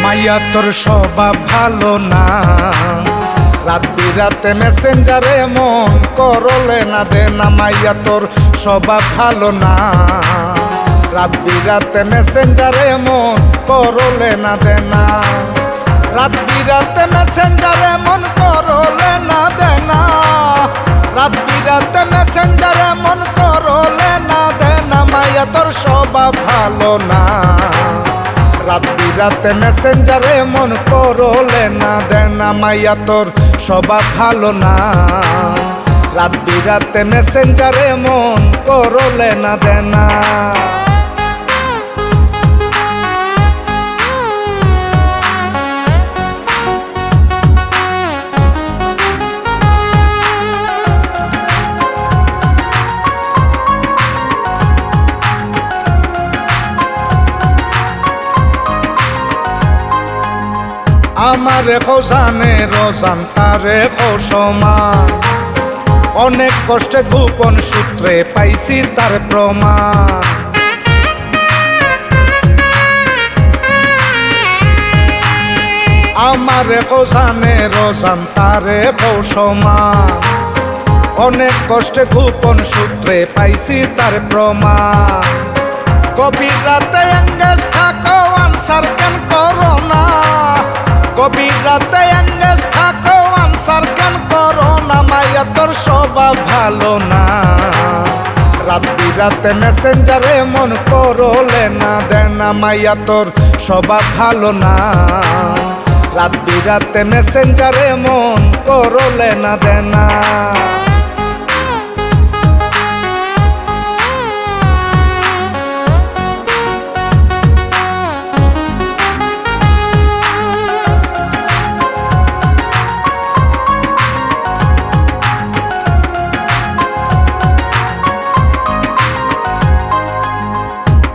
মাইয়া তোর স্বভাব ভালো না, রাত বিরাতে মেসেঞ্জারে মন করলে না দে না। মাইয়া তোর স্বভাব ভালো না, রাত বিরাতে মেসেঞ্জারে মন করলে না দে না। রাত বিরাতে মেসেঞ্জারে মন করলে না দে না। রাত বিরাতে মেসেঞ্জারে মন করলে না দে না। মাইয়া তোর স্বভাব ভালো না, রাত বিরাতে মেসেঞ্জারে মন করলে না দে না। মাইয়া তোর স্বভাব ভালো না, রাত বিরাতে মেসেঞ্জারে মন করলে না দে না। আমারে খোঁজানে রোজান তারে সমান, অনেক কষ্টে গোপন সূত্রে পাইছি তার প্রমাণ। আমারে খোঁজানে রোজান তারে সমান, অনেক কষ্টে গোপন সূত্রে পাইছি তার প্রমাণ। গভীর রাতে এঙ্গেজ থাকো আনসার কেন করো না। গভীর রাতে এঙ্গেজ থাকো আনসার কেন করো না। মাইয়া তোর স্বভাব ভালো না, রাত বিরাতে মেসেঞ্জারে মন করলে না দে না। মাইয়া তোর স্বভাব ভালো না, রাত বিরাতে মেসেঞ্জারে মন করলে না দে না।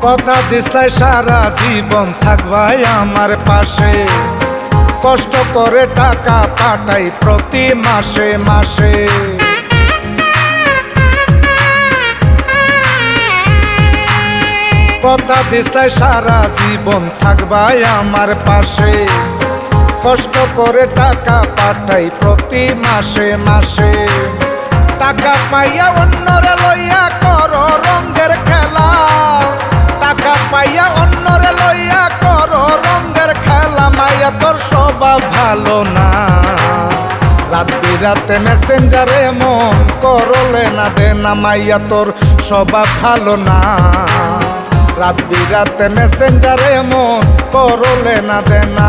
কথা দিসলাই সারা জীবন থাকবাই আমার পাশে, কষ্ট করে টাকা পাঠাই প্রতি মাসে মাসে। কথা দিসলাই সারা জীবন থাকবাই আমার পাশে, কষ্ট করে টাকা পাঠাই প্রতি মাসে মাসে। টাকা পাইয়া অন্যরে লইয়া করো রঙের খেলা। টাকা পাইয়া অন্যরে লইয়া করো রঙের খেলা। মাইয়া তোর স্বভাব ভালো না, রাত বিরাতে মেসেঞ্জারে মন করলে না দে না। মাইয়া তোর স্বভাব ভালো না, রাত বিরাতে মেসেঞ্জারে মন করলে না দে না।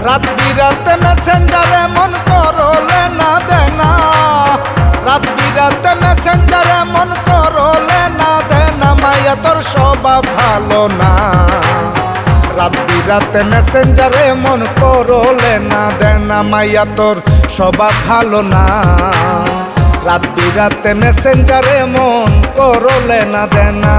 রাত বিরাতে মেসেঞ্জারে মন করলে না দে না। রাত বিরাতে মেসেঞ্জারে মন করলে না দে না। মাইয়া তোর স্বভাব ভালো না, রাত বিরাতে মেসেঞ্জারে মন করলে না দে না। মাইয়া তোর স্বভাব ভালো না, রাত বিরাতে মেসেঞ্জারে মন করলে না দে না।